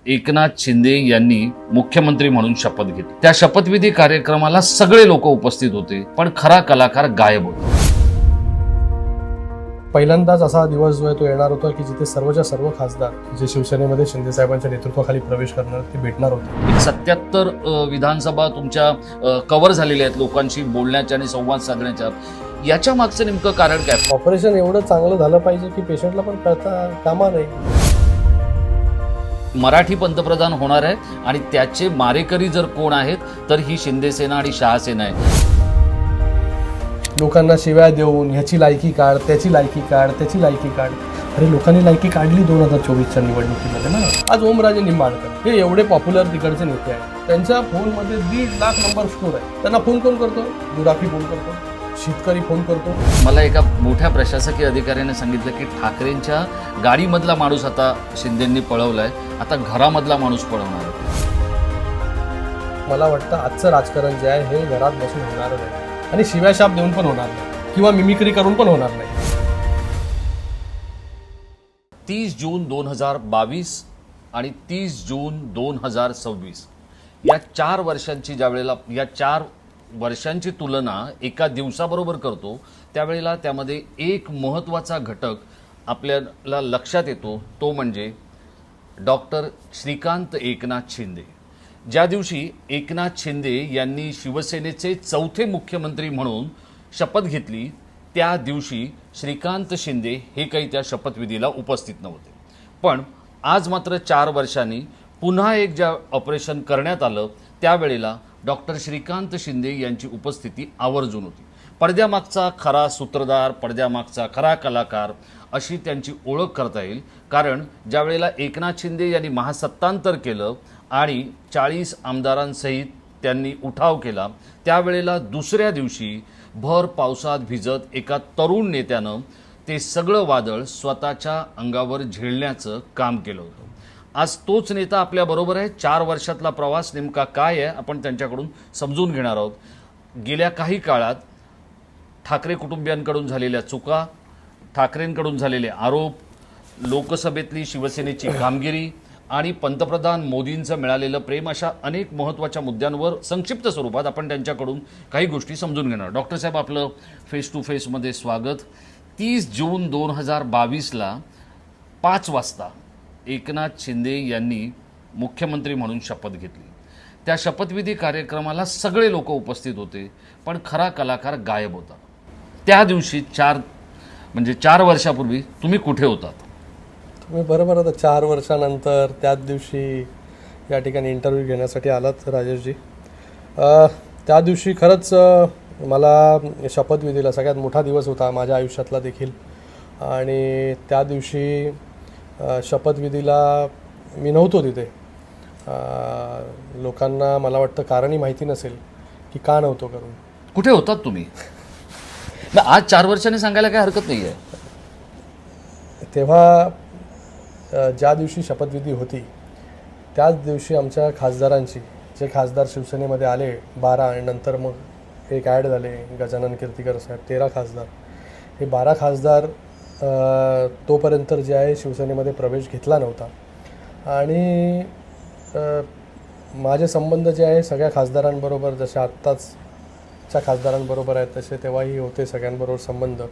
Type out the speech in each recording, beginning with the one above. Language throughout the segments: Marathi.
एकनाथ शिंदे यांनी मुख्यमंत्री म्हणून शपथ घेतली। त्या शपथविधी कार्यक्रमाला सगळे लोक उपस्थित होते, पण खरा कलाकार गायब होता। पहिल्यांदाच असा दिवस जो आहे तो येणार होता की जिथे सर्वच्या सर्व खासदार जे शिवसेनेमध्ये शिंदे साहेबांच्या नेतृत्वाखाली प्रवेश करणार ते भेटणार होते। 77 विधानसभा तुमच्या कव्हर झालेल्या आहेत लोकांशी बोलण्याच्या आणि संवाद साधण्याच्या। याच्या मागचं नेमकं कारण काय? ऑपरेशन एवढं चांगलं झालं पाहिजे की पेशंटला पण कळता कामा नाही। मराठी पंतप्रधान होणार आहे आणि त्याचे मारेकरी जर कोण आहेत तर ही शिंदे सेना आणि शहा सेना आहे। लोकांना शिव्या देऊन ह्याची लायकी काढ, त्याची लायकी काढ, त्याची लायकी काढ। अरे लोकांनी लायकी काढली 2024च्या निवडणुकीमध्ये ना। आज ओमराजे निंबाळकर हे एवढे पॉप्युलर तिकडचे नेते आहेत, त्यांच्या फोनमध्ये 1.5 लाख नंबर स्टोर आहे। त्यांना फोन कोण करतो? दुराफी फोन करतो, शेतकरी फोन करतो। मला एका मोठ्या प्रशासकीय अधिकाऱ्याने सांगितलं की ठाकरेंच्या गाडीमधला माणूस आता शिंदेंनी पळवलाय, आता घरामधला माणूस पळवणार आहे। मला वाटतं आजचं राजकारण जे आहे हे घरात बसून होणार नाही आणि शिव्याशाप देऊन पण होणार नाही किंवा मिमिक्री करून पण होणार नाही। 30 जून 2022 आणि 30 जून 2026 या 4 वर्षांची ज्यावेळेला या 4 वर्षांची तुलना एका दिवसाबरोबर करतो त्यावेळेला त्यामध्ये एक महत्त्वाचा घटक आपल्याला लक्षात येतो, तो म्हणजे डॉक्टर श्रीकांत एकनाथ शिंदे। ज्या दिवशी एकनाथ शिंदे यांनी शिवसेनेचे 4थे मुख्यमंत्री म्हणून शपथ घेतली त्या दिवशी श्रीकांत शिंदे हे काही त्या शपथविधीला उपस्थित नव्हते। पण आज मात्र 4 वर्षांनी पुन्हा एक ज्या ऑपरेशन करण्यात आलं त्यावेळेला डॉक्टर श्रीकांत शिंदे यांची उपस्थिती आवर्जून होती। पडद्यामागचा खरा सूत्रधार, पडद्यामागचा खरा कलाकार अशी त्यांची ओळख करता येईल। कारण ज्यावेळेला एकनाथ शिंदे यांनी महासत्तांतर केलं आणि 40 आमदारांसहित त्यांनी उठाव केला त्यावेळेला दुसऱ्या दिवशी भर पावसात भिजत एका तरुण नेत्यानं ते सगळं वादळ स्वतःच्या अंगावर झेलण्याचं काम केलं होतं। आज तोच नेता आपल्याबरोबर आहे। 4 वर्षातला प्रवास नेमका काय आहे आपण त्यांच्याकडून समजून घेणार आहोत। गेल्या काही काळात ठाकरे कुटुंबियांकडून झालेल्या चुका, ठाकरेंकडून झालेले आरोप, लोकसभेतली शिवसेनेची कामगिरी आणि पंतप्रधान मोदींचं मिळालेलं प्रेम अशा अनेक महत्त्वाच्या मुद्द्यांवर संक्षिप्त स्वरूपात आपण त्यांच्याकडून काही गोष्टी समजून घेणार। डॉक्टर साहेब आपलं फेस टू फेसमध्ये स्वागत। 30 जून 2022ला 5 वाजता एकनाथ शिंदे यांनी मुख्यमंत्री म्हणून शपथ घेतली। त्या शपथविधी कार्यक्रमाला सगळे लोक उपस्थित होते, पण खरा कलाकार गायब होता। त्या दिवशी 4 वर्षापूर्वी तुम्ही कुठे होतात? तुम्ही बरोबर आता 4 वर्षानंतर त्याच दिवशी या ठिकाणी इंटरव्ह्यू घेण्यासाठी आलात राजेशजी। त्या दिवशी खरंच मला शपथविधीला सगळ्यात मोठा दिवस होता माझ्या आयुष्यातला देखील। आणि त्या दिवशी शपथविधीला मी नव्हतो तिथे। लोकांना मला वाटतं कारणही माहिती नसेल की का नव्हतो करून। कुठे होतात तुम्ही? आज 4 वर्षांनी सांगायला काही हरकत नाही आहे। तेव्हा ज्या दिवशी शपथविधी होती त्याच दिवशी आमच्या खासदारांची, जे खासदार शिवसेनेमध्ये आले 12 आणि नंतर मग एक ॲड झाले गजानन कीर्तिकर साहेब, 13 खासदार। हे 12 खासदार तोपर्यंत जे आहे शिवसेनेमध्ये प्रवेश घेतला नव्हता। आणि माझे संबंध जे आहे सगळ्या खासदारांबरोबर जसे आत्ताच्या खासदारांबरोबर आहेत तसे तेव्हाही होते सगळ्यांबरोबर संबंध।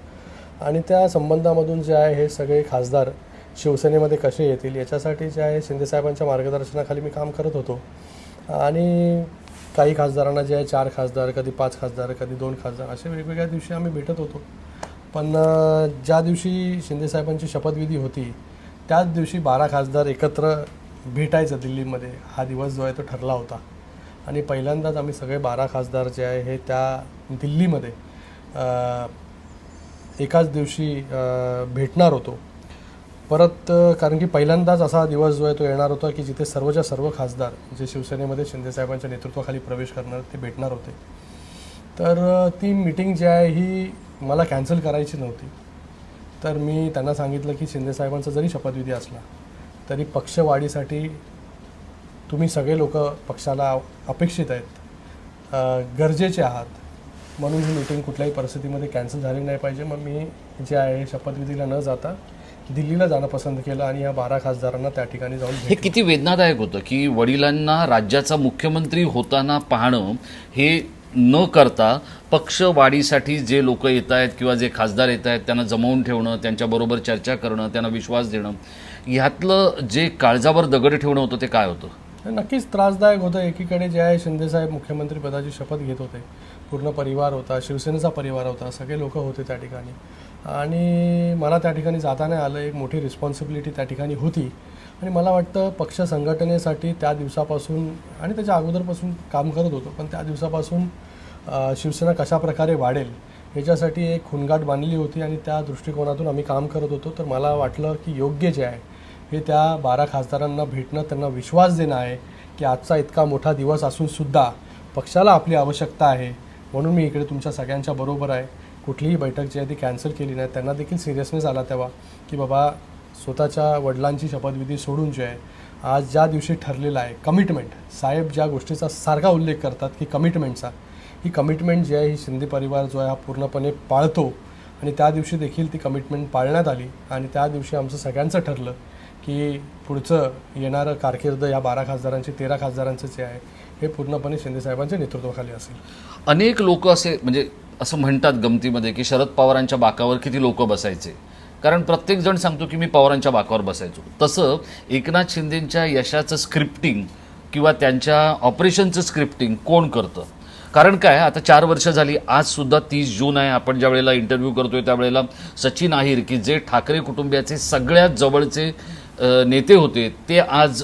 आणि त्या संबंधामधून जे आहे हे सगळे खासदार शिवसेनेमध्ये कसे येतील याच्यासाठी जे आहे शिंदेसाहेबांच्या मार्गदर्शनाखाली मी काम करत होतो। आणि काही खासदारांना जे आहे 4 खासदार, कधी 5 खासदार, कधी 2 खासदार असे वेगवेगळ्या दिवशी आम्ही भेटत होतो। पण ज्या दिवशी शिंदेसाहेबांची शपथविधी होती त्याच दिवशी 12 खासदार एकत्र भेटायचं दिल्लीमध्ये हा दिवस जो आहे तो ठरला होता। आणि पहिल्यांदाच आम्ही सगळे 12 खासदार जे आहे हे त्या दिल्लीमध्ये एकाच दिवशी भेटणार होतो परत। कारण की पहिल्यांदाच असा दिवस जो आहे तो येणार होता की जिथे सर्वच्या सर्व खासदार जे शिवसेनेमध्ये शिंदेसाहेबांच्या नेतृत्वाखाली प्रवेश करणार ते भेटणार होते। तर ती मीटिंग जी आहे ही मला कॅन्सल करायची नव्हती। तर मी त्यांना सांगितलं की शिंदेसाहेबांचा जरी शपथविधी असला तरी पक्षवाढीसाठी तुम्ही सगळे लोक पक्षाला अपेक्षित आहेत, गरजेचे आहात। म्हणून ही मीटिंग कुठल्याही परिस्थितीमध्ये कॅन्सल झाली नाही पाहिजे. मग मी जे आहे शपथविधीला न जाता दिल्लीला जाणं पसंत केलं आणि या 12 खासदारांना त्या ठिकाणी जाऊन हे किती वेदनादायक होतं की वडिलांना राज्याचा मुख्यमंत्री होताना पाहणं हे न करता पक्षवाढीसाठी जे लोक येत आहेत किंवा जे खासदार येत आहेत त्यांना जमवून ठेवणं, त्यांच्याबरोबर चर्चा करणं, त्यांना विश्वास देणं, ह्यातलं जे काळजावर दगड ठेवणं होतं ते काय होतं? नक्कीच त्रासदायक होतं. एकीकडे जे आहे शिंदेसाहेब मुख्यमंत्रीपदाची शपथ घेत होते, पूर्ण परिवार होता, शिवसेनेचा परिवार होता, सगळे लोक होते त्या ठिकाणी आणि मला त्या ठिकाणी जाता नाही आलं. एक मोठी रिस्पॉन्सिबिलिटी त्या ठिकाणी होती आणि मला वाटतं पक्ष संघटनेसाठी त्या दिवसापासून आणि त्याच्या अगोदरपासून काम करत होतो, पण त्या दिवसापासून शिवसेना कशाप्रकारे वाढेल याच्यासाठी एक खुणगाठ बांधली होती आणि त्या दृष्टिकोनातून आम्ही काम करत होतो. तर मला वाटलं की योग्य जे आहे हे त्या 12 खासदारांना भेटणं, त्यांना विश्वास देणं आहे की आजचा इतका मोठा दिवस असूनसुद्धा पक्षाला आपली आवश्यकता आहे, म्हणून मी इकडे तुमच्या सगळ्यांच्या बरोबर आहे. कुठलीही बैठक जी आहे ती कॅन्सल केली नाही. त्यांना देखील सिरियसनेस आला तेव्हा की बाबा स्वतःच्या वडिलांची शपथविधी सोडून जे आहे आज ज्या दिवशी ठरलेला आहे कमिटमेंट, साहेब ज्या गोष्टीचा सारखा उल्लेख करतात की कमिटमेंटचा, ही कमिटमेंट जी आहे ही शिंदे परिवार जो आहे हा पूर्णपणे पाळतो आणि त्या दिवशी देखील ती कमिटमेंट पाळण्यात आली आणि त्या दिवशी आमचं सगळ्यांचं ठरलं की पुढचं येणारं कारकीर्द या 12 खासदारांचे 13 खासदारांचं जे आहे हे पूर्णपणे शिंदेसाहेबांच्या नेतृत्वाखाली असेल. अनेक लोक असे म्हणजे असं म्हणतात गमतीमध्ये की शरद पवारांच्या बाकावर किती लोक बसायचे, कारण प्रत्येक जण सांगतो की मी पवारांच्या बाकावर बसायचो. तसं एकनाथ शिंदेंच्या यशाचं स्क्रिप्टिंग किंवा त्यांच्या ऑपरेशनचं स्क्रिप्टिंग कोण करतं? कारण काय, आता 4 वर्ष झाली, आज सुद्धा 30 जून आहे, आपण ज्या वेळेला इंटरव्ह्यू करतोय त्यावेळेला सचिन अहिर की जे ठाकरे कुटुंबियाचे सगळ्यात जवळचे नेते होते ते आज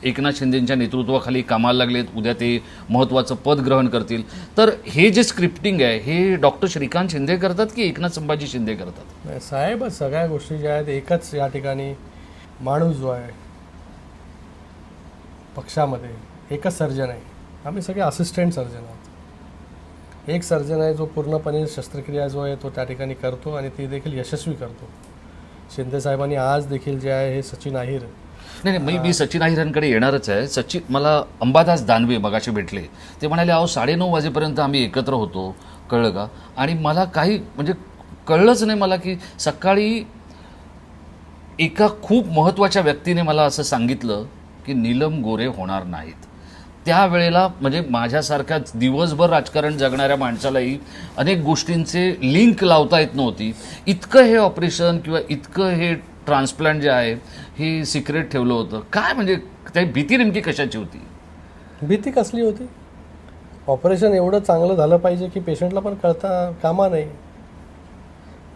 एकनाथ शिंदेंच्या नेतृत्वाखाली कामाला लागलेत, उद्या ते महत्त्वाचं पद ग्रहण करतील. तर हे जे स्क्रिप्टिंग आहे हे डॉक्टर श्रीकांत शिंदे करतात की एकनाथ संभाजी शिंदे करतात? नाही, साहेबच सगळ्या गोष्टी ज्या आहेत एकच या ठिकाणी माणूस जो आहे पक्षामध्ये एकच सर्जन आहे, आम्ही सगळे असिस्टंट सर्जन आहोत. एक सर्जन आहे जो पूर्णपणे शस्त्रक्रिया जो आहे तो त्या ठिकाणी करतो आणि ती देखील यशस्वी करतो. शिंदे साहेबांनी आज देखील जे आहे हे सचिन अहिर नाही, मी सचिन अहिरांकडे येणारच आहे. सचिन मला अंबादास दानवे मगाशी भेटले, ते म्हणाले अहो 9:30 वाजेपर्यंत आम्ही एकत्र होतो, कळलं का? आणि मला काही म्हणजे कळलंच नाही मला की सकाळी एका खूप महत्त्वाच्या व्यक्तीने मला असं सांगितलं की नीलम गोरे होणार नाहीत. त्यावेळेला म्हणजे माझ्यासारख्या दिवसभर राजकारण जगणाऱ्या माणसालाही अनेक गोष्टींचे लिंक लावता येत नव्हती. इतकं हे ऑपरेशन किंवा इतकं हे ट्रान्सप्लांट जे आहे हे सिक्रेट ठेवलं होतं. काय म्हणजे त्या भीती नेमकी कशाची होती? भीती कसली होती? ऑपरेशन एवढं चांगलं झालं पाहिजे की पेशंटला पण कळता कामा नाही.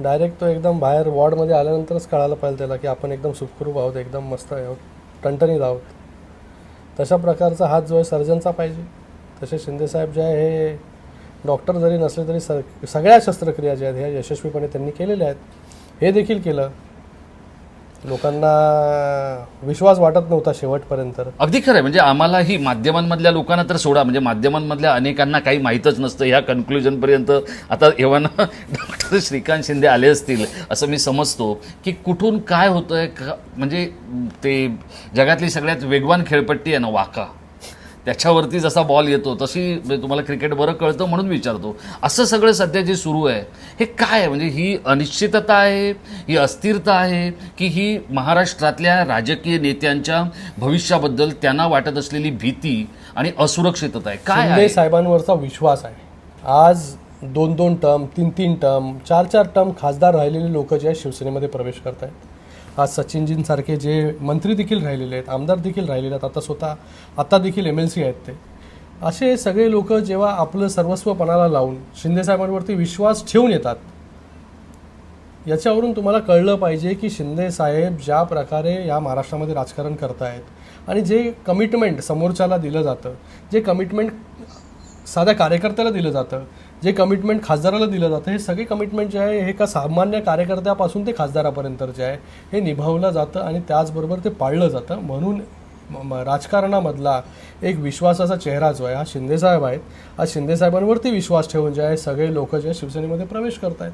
डायरेक्ट तो एकदम बाहेर वॉर्डमध्ये आल्यानंतरच कळायला पाहिजे त्याला की आपण एकदम सुखरूप आहोत, एकदम मस्त आहोत, टणटणीत आहोत. तशा प्रकारचा हात जो आहे सर्जनचा पाहिजे. तसे शिंदेसाहेब जे आहे हे डॉक्टर जरी नसले तरी सगळ्या शस्त्रक्रिया ज्या आहेत ह्या यशस्वीपणे त्यांनी केलेल्या आहेत. हे देखील केलं. लोकांना विश्वास वाटत नव्हता शेवटपर्यंत. अगदी खरं आहे. म्हणजे आम्हालाही माध्यमांमधल्या लोकांना तर सोडा, म्हणजे माध्यमांमधल्या अनेकांना काही माहीतच नसतं. ह्या कन्क्लुजनपर्यंत आता एव्हाना डॉक्टर श्रीकांत शिंदे आले असतील असं मी समजतो की कुठून काय होतंय. म्हणजे ते जगातली सगळ्यात वेगवान खेळपट्टी आहे ना वाका, त्याच्यावरती जसा बॉल येतो तशी तुम्हाला क्रिकेट बरं कळतं म्हणून विचारतो. असं सगळं सध्या जे सुरू आहे हे काय आहे? म्हणजे ही अनिश्चितता आहे, ही अस्थिरता आहे की ही महाराष्ट्रातल्या राजकीय नेत्यांच्या भविष्याबद्दल त्यांना वाटत असलेली भीती आणि असुरक्षितता आहे? काय शिंदे आहे? साहेबांवरचा विश्वास आहे. आज 2-2 टर्म, 3-3 टर्म, 4-4 टर्म खासदार राहिलेले लोक जे आहेत शिवसेनेमध्ये प्रवेश करत आहेत. आज सचिनजींसारखे जे मंत्री देखील राहिलेले आहेत, आमदार देखील राहिलेले आहेत, आता देखील MLC आहेत, ते असे सगळे लोक जेव्हा आपलं सर्वस्व पणाला लावून शिंदेसाहेबांवरती विश्वास ठेवून येतात, याच्यावरून तुम्हाला कळलं पाहिजे की शिंदेसाहेब ज्या प्रकारे या महाराष्ट्रामध्ये राजकारण करतायत आणि जे कमिटमेंट समोरच्याला दिलं जातं, जे कमिटमेंट साध्या कार्यकर्त्याला दिलं जातं, जे कमिटमेंट खासदाराला दिलं जातं, हे सगळे कमिटमेंट जे आहे हे एका सामान्य कार्यकर्त्यापासून ते खासदारापर्यंत जे आहे हे निभावलं जातं आणि त्याचबरोबर ते पाळलं जातं. म्हणून राजकारणामधला एक विश्वासाचा चेहरा जो आहे हा शिंदेसाहेब आहेत. आज शिंदेसाहेबांवरती विश्वास ठेवून जे आहे सगळे लोक जे शिवसेनेमध्ये प्रवेश करत आहेत.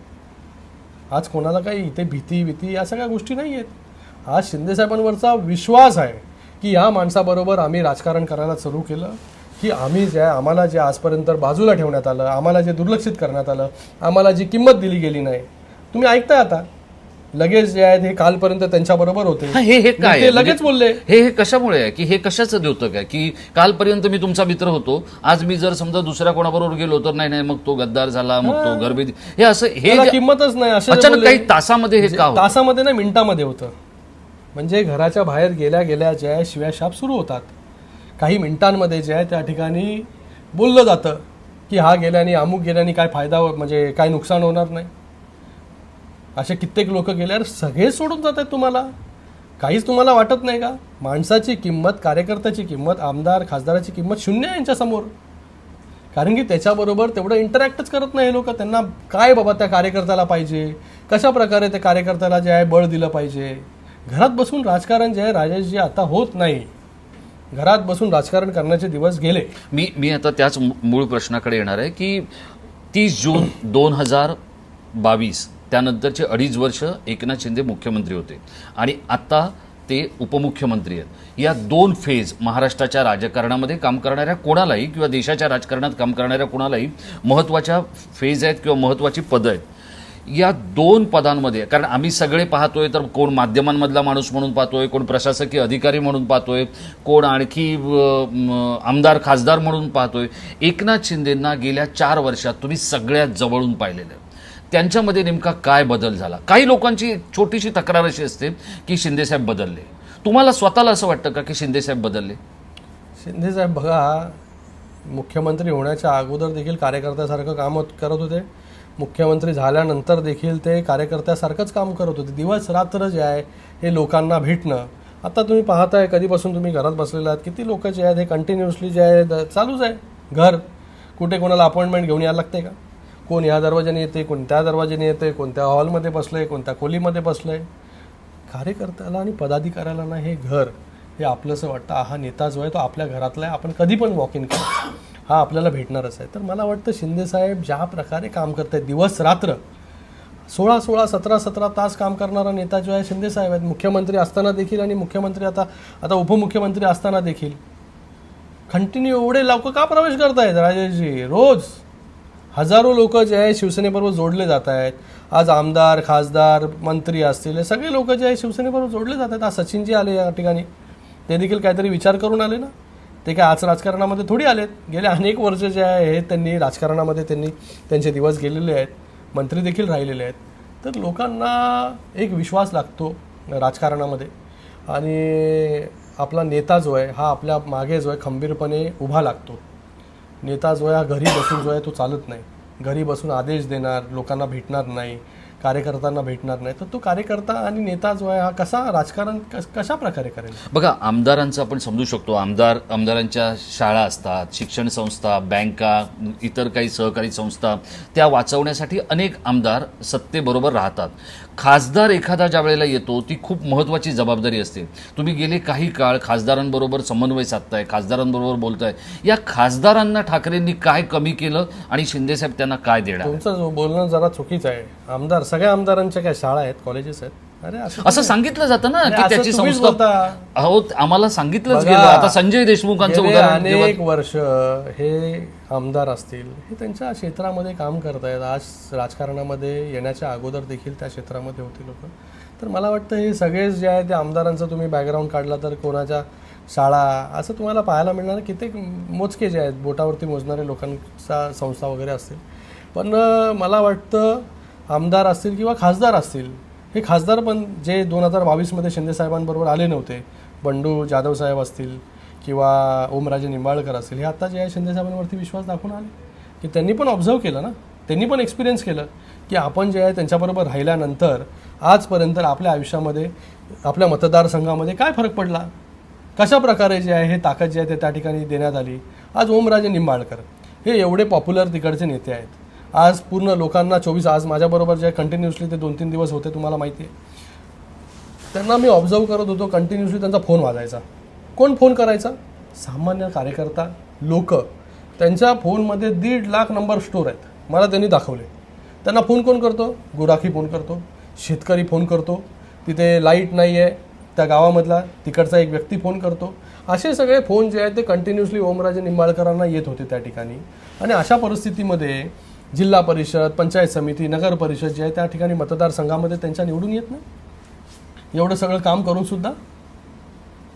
आज कोणाला काही इथे भीती या सगळ्या गोष्टी नाही आहेत. आज शिंदेसाहेबांवरचा विश्वास आहे की या माणसाबरोबर आम्ही राजकारण करायला सुरू केलं की आम्ही जे आहे आम्हाला जे आजपर्यंत बाजूला ठेवण्यात आलं, आम्हाला जे दुर्लक्षित करण्यात आलं, आम्हाला जी किंमत दिली गेली नाही, तुम्ही ऐकताय आता लगेच जे आहेत हे कालपर्यंत त्यांच्याबरोबर होते, हे काय ते आहे? लगेच बोलले. हे कशामुळे आहे की हे कशाचं द्योतक आहे की कालपर्यंत मी तुमचा मित्र होतो, आज मी जर समजा दुसऱ्या कोणाबरोबर गेलो तर नाही मग तो गद्दार झाला, मग तो घरभेदी, हे असं त्याला हे किंमतच नाही असे जे अचानक बोलले. काही तासामध्ये हे का होतं? तासामध्ये नाही, मिनिटामध्ये होतं. म्हणजे घराच्या बाहेर गेल्या गेल्या जे आहे शिव्याशाप सुरू होतात. काही मिनिटांमध्ये जे आहे त्या ठिकाणी बोललं जातं की हा गेल्याने अमुक गेल्याने काय फायदा म्हणजे काय नुकसान होणार नाही. असे कित्येक लोक गेल्यावर सगळे सोडून जात आहेत. तुम्हाला काहीच तुम्हाला वाटत नाही का? माणसाची किंमत, कार्यकर्त्याची किंमत, आमदार खासदाराची किंमत शून्य आहे यांच्यासमोर. कारण की त्याच्याबरोबर तेवढं इंटरॅक्टच करत नाही हे लोक. त्यांना काय बाबा त्या कार्यकर्त्याला पाहिजे, कशा प्रकारे त्या कार्यकर्त्याला जे आहे बळ दिलं पाहिजे. घरात बसून राजकारण जे आहे राजेशजी आता होत नाही. घरात बसून राजकारण करण्याचे दिवस गेले. मी आता त्याच मूळ प्रश्नाकडे येणार आहे की 30 जून 2022 त्यानंतरचे 2.5 वर्ष एकनाथ शिंदे मुख्यमंत्री होते आणि आता ते उपमुख्यमंत्री आहेत. या 2 फेज महाराष्ट्राच्या राजकारणामध्ये काम करणाऱ्या कोणालाही किंवा देशाच्या राजकारणात काम करणाऱ्या कोणालाही महत्त्वाच्या फेज आहेत किंवा महत्त्वाची पदं आहेत. या 2 पदांमध्ये, कारण आम्ही सगळे पाहतोय तर कोण माध्यमांमधला माणूस म्हणून पाहतोय, कोण प्रशासकीय अधिकारी म्हणून पाहतोय, कोण आणखी आमदार खासदार म्हणून पाहतोय. एकनाथ शिंदेंना गेल्या 4 वर्षात तुम्ही सगळ्यात जवळून पाहिलेलं आहे. त्यांच्यामध्ये नेमका काय बदल झाला? काही लोकांची छोटीशी तक्रार अशी असते की शिंदेसाहेब बदलले. तुम्हाला स्वतःला असं वाटतं का की शिंदेसाहेब बदलले? शिंदेसाहेब बघा, मुख्यमंत्री होण्याच्या अगोदर देखील कार्यकर्त्यासारखं काम करत होते. मुख्यमंत्री झाल्यानंतर देखील ते कार्यकर्त्यासारखंच काम करत होते. दिवस रात्र जे आहे हे लोकांना भेटणं. आता तुम्ही पाहताय कधीपासून तुम्ही घरात बसलेला आहात, किती लोक जे आहेत हे कंटिन्युअसली जे आहे चालूच आहे. घर कुठे कोणाला अपॉइंटमेंट घेऊन यायला लागते का? कोण या दरवाजाने येते, कोण त्या दरवाजाने येते, कोणत्या हॉलमध्ये बसलंय, कोणत्या खोलीमध्ये बसलंय. कार्यकर्त्याला आणि पदाधिकाऱ्याला ना हे घर हे आपलंसं वाटतं. हा नेता जो आहे तो आपल्या घरातला आहे, आपण कधी पण वॉक इन करू, हा आपल्याला भेटणारच आहे. तर मला वाटतं शिंदेसाहेब ज्या प्रकारे काम करत आहेत, दिवस रात्र 16-16, 17-17 तास काम करणारा नेता जो आहे शिंदेसाहेब आहेत. मुख्यमंत्री असताना देखील आणि मुख्यमंत्री आता उपमुख्यमंत्री असताना देखील कंटिन्यू एवढे लोक का प्रवेश करतायत राजेशजी? रोज हजारो लोक जे आहे शिवसेनेबरोबर जोडले जात आहेत. आज आमदार खासदार मंत्री असतील हे सगळे लोक जे आहे शिवसेनेबरोबर जोडले जात आहेत. आज सचिनजी आले या ठिकाणी, ते देखील काहीतरी विचार करून आले ना. ते काय आज राजकारणामध्ये थोडी आलेत. गेले अनेक वर्ष जे आहे हे त्यांनी राजकारणामध्ये त्यांचे दिवस गेलेले आहेत. मंत्री देखील राहिलेले आहेत. तर लोकांना एक विश्वास लागतो राजकारणामध्ये आणि आपला नेता जो आहे हा आपल्या मागे जो आहे खंबीरपणे उभा लागतो. नेता जो आहे हा घरी बसून जो आहे तो चालत नाही. घरी बसून आदेश देणार, लोकांना भेटणार नाही, कार्यकर्त्यांना भेटणार नाही. तर तो कार्यकर्ता आणि नेता जो आहे हा कसा राजकारण कशा प्रकारे करेल? बघा, आमदारांचं आपण समजू शकतो. आमदारांच्या शाळा असतात, शिक्षण संस्था, बँका, इतर काही सहकारी संस्था, त्या वाचवण्यासाठी अनेक आमदार सत्तेबरोबर राहतात. खासदार एखादा ज्या वेळेला येतो ती खूप महत्त्वाची जबाबदारी असते. तुम्ही गेले काही काळ खासदारांबरोबर समन्वय साधताय, खासदारांबरोबर बोलताय. या खासदारांना ठाकरेंनी काय कमी केलं आणि शिंदेसाहेब त्यांना काय देणार? तुमचं बोलणं जरा चुकीचं आहे. आमदार, सगळ्या आमदारांच्या काय शाळा आहेत, कॉलेजेस आहेत? अरे असं सांगितलं जातं ना की त्याची संस्था. बोलता. अहो, आम्हाला सांगितलंच गेलं. आता संजय देशमुखांचं उदाहरण अनेक वर्ष हे आमदार असतील हे त्यांच्या क्षेत्रामध्ये काम करतायत. आज राजकारणामध्ये येण्याच्या अगोदर देखील त्या क्षेत्रामध्ये होते लोक. तर मला वाटतं हे सगळेच जे आहे ते आमदारांचं तुम्ही बॅकग्राऊंड काढला तर कोणाच्या शाळा असं तुम्हाला पाहायला मिळणार. कित्येक मोजके जे आहेत बोटावरती मोजणारे लोकांचा संस्था वगैरे असतील. पण मला वाटतं आमदार असतील किंवा खासदार असतील, हे खासदार पण जे 2022मध्ये शिंदेसाहेबांबरोबर आले नव्हते, बंडू जाधव साहेब असतील किंवा ओमराजे निंबाळकर असतील, हे आता जे आहे शिंदेसाहेबांवरती विश्वास दाखवून आले की त्यांनी पण ऑब्झर्व केलं ना, त्यांनी पण एक्सपिरियन्स केलं की आपण जे आहे त्यांच्याबरोबर राहिल्यानंतर आजपर्यंत आपल्या आयुष्यामध्ये आपल्या मतदारसंघामध्ये काय फरक पडला, कशा प्रकारे जे आहे हे ताकद जे आहे ते त्या ठिकाणी देण्यात आली. आज ओमराजे निंबाळकर हे एवढे पॉप्युलर तिकडचे नेते आहेत. आज पूर्ण लोकांना आज माझ्याबरोबर जे कंटिन्युअसली ते 2-3 दिवस होते, तुम्हाला माहिती आहे. त्यांना मी ऑब्झर्व करत होतो, कंटिन्युअसली त्यांचा फोन वाजायचा. कोण फोन करायचा? सामान्य कार्यकर्ता लोक. त्यांच्या फोनमध्ये 1.5 लाख नंबर स्टोर आहेत, मला त्यांनी दाखवले. त्यांना फोन कोण करतो? गुराखी फोन करतो, शेतकरी फोन करतो, तिथे लाईट नाही आहे त्या गावामधला तिकडचा एक व्यक्ती फोन करतो. असे सगळे फोन जे आहेत ते कंटिन्युअसली ओमराजे निंबाळकरांना येत होते त्या ठिकाणी. आणि अशा परिस्थितीमध्ये जिल्हा परिषद, पंचायत समिती, नगर परिषद जे आहे त्या ठिकाणी मतदारसंघामध्ये त्यांच्या निवडून येत नाही, एवढं सगळं काम करून सुद्धा.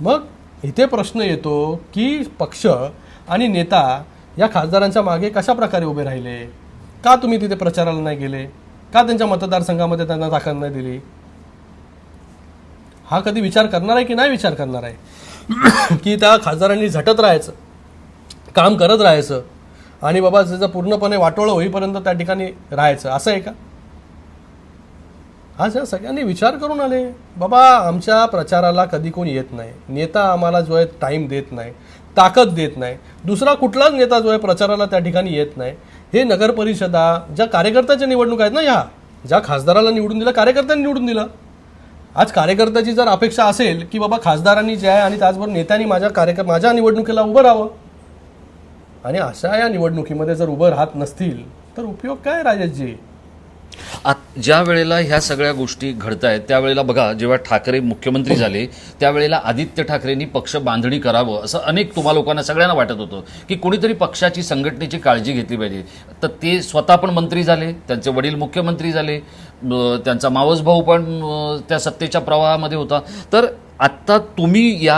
मग इथे प्रश्न येतो की पक्ष आणि नेता या खासदारांच्या मागे कशा प्रकारे उभे राहिले, का तुम्ही तिथे प्रचाराला नाही गेले, का त्यांच्या मतदारसंघामध्ये त्यांना ताकद नाही दिली, हा कधी विचार करणार आहे की नाही विचार करणार आहे की त्या खासदारांनी झटत राहायचं, काम करत राहायचं आणि बाबा त्याचं पूर्णपणे वाटोळं होईपर्यंत त्या ठिकाणी राहायचं, असं आहे का? आज या सगळ्यांनी विचार करून आले, बाबा आमच्या प्रचाराला कधी कोणी येत नाही, नेता आम्हाला जो आहे टाईम देत नाही, ताकद देत नाही, दुसरा कुठलाच नेता जो आहे प्रचाराला त्या ठिकाणी येत नाही. हे नगर परिषदा ज्या कार्यकर्त्याच्या निवडणूक आहेत ना, ह्या ज्या खासदाराला निवडून दिलं कार्यकर्त्यांनी निवडून दिलं. आज कार्यकर्त्याची जर अपेक्षा असेल की बाबा खासदारांनी जे आहे आणि त्याचबरोबर नेत्यांनी माझ्या निवडणुकीला उभं राहावं, आणि अशा या निवडणुकीमध्ये जर उभं राहत नसतील तर उपयोग काय राजेशजी? ज्या वेळेला ह्या सगळ्या गोष्टी घडतायत त्यावेळेला बघा, जेव्हा ठाकरे मुख्यमंत्री झाले त्यावेळेला आदित्य ठाकरेंनी पक्ष बांधणी करावं असं अनेक तुम्हा लोकांना सगळ्यांना वाटत होतं की कोणीतरी पक्षाची संघटनेची काळजी घेतली पाहिजे. तर ते स्वतः पण मंत्री झाले, त्यांचे वडील मुख्यमंत्री झाले, त्यांचा मावस भाऊ पण त्या सत्तेच्या प्रवाहामध्ये होता. तर आत्ता तुम्ही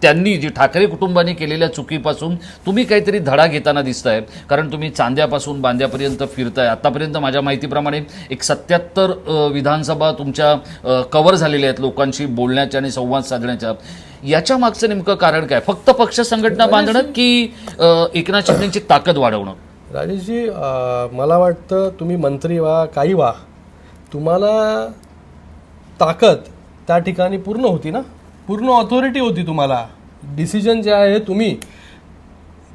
त्यांनी जी ठाकरे कुटुंबाने केलेल्या चुकीपासून तुम्ही काहीतरी धडा घेताना दिसताय, कारण तुम्ही चांद्यापासून बांद्यापर्यंत फिरताय. आतापर्यंत माझ्या माहितीप्रमाणे एक 77 विधानसभा तुमच्या कव्हर झालेल्या आहेत लोकांशी बोलण्याच्या आणि संवाद साधण्याच्या. याच्या मागचं नेमकं कारण काय? फक्त पक्ष संघटना बांधणं की एकनाथ शिंदेची ताकद वाढवणं? राजेशजी, मला वाटतं तुम्ही मंत्री व्हा, काही व्हा, तुम्हाला ताकद त्या ठिकाणी पूर्ण होती ना, पूर्ण ऑथॉरिटी होती तुम्हाला. डिसिजन जे आहे तुम्ही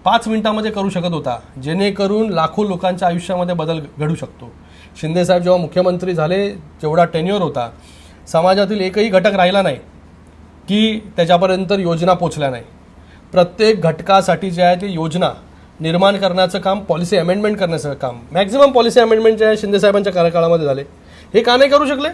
5 मिनिटामध्ये करू शकत होता, जेणेकरून लाखो लोकांच्या आयुष्यामध्ये बदल घडू शकतो. शिंदेसाहेब जेव्हा मुख्यमंत्री झाले, जेवढा टेन्युअर होता, समाजातील एकही घटक राहिला नाही की त्याच्यापर्यंत योजना पोचल्या नाही. प्रत्येक घटकासाठी जे आहे ते योजना निर्माण करण्याचं काम, पॉलिसी अमेंडमेंट करण्याचं काम, मॅक्झिमम पॉलिसी अमेंडमेंट जे आहे शिंदेसाहेबांच्या कार्यकाळामध्ये झाले. हे का नाही करू शकले?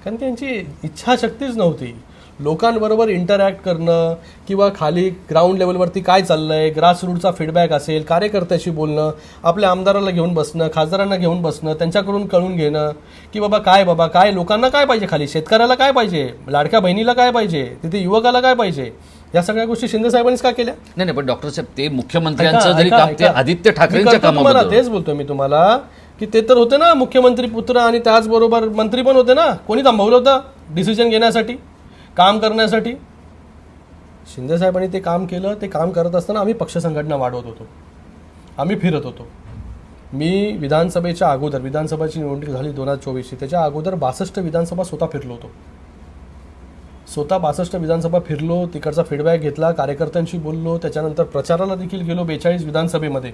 कारण त्यांची इच्छाशक्तीच नव्हती. लोकांबरोबर इंटरॅक्ट करणं किंवा खाली ग्राउंड लेवलवरती काय चाललं आहे, ग्रासरूटचा फीडबॅक असेल, कार्यकर्त्याशी बोलणं, आपल्या आमदाराला घेऊन बसणं, खासदारांना घेऊन बसणं, त्यांच्याकडून कळून घेणं की बाबा काय लोकांना काय पाहिजे, खाली शेतकऱ्याला काय पाहिजे, लाडक्या बहिणीला काय पाहिजे, तिथे युवकाला काय पाहिजे, या सगळ्या गोष्टी शिंदेसाहेबांनीच का केल्या? नाही, पण डॉक्टर साहेब ते मुख्यमंत्र्यांचं जरी काम ते आदित्य ठाकरेंच्या कामामध्ये, तेच बोलतोय मी तुम्हाला की ते तर होते ना मुख्यमंत्री पुत्र आणि त्याचबरोबर मंत्री पण होते ना. कोणी थांबवलं होतं डिसिजन घेण्यासाठी, काम करण्यासाठी? शिंदेसाहेबांनी ते काम केलं. ते काम करत असताना आम्ही पक्ष संघटना वाढवत होतो, आम्ही फिरत होतो. मी विधानसभेच्या अगोदर, विधानसभेची निवडणूक झाली 2024ची, त्याच्या अगोदर 62 विधानसभा स्वतः फिरलो होतो. स्वतः 62 विधानसभा फिरलो, तिकडचा फीडबॅक घेतला, कार्यकर्त्यांशी बोललो, त्याच्यानंतर प्रचाराला देखील गेलो. 42 विधानसभेमध्ये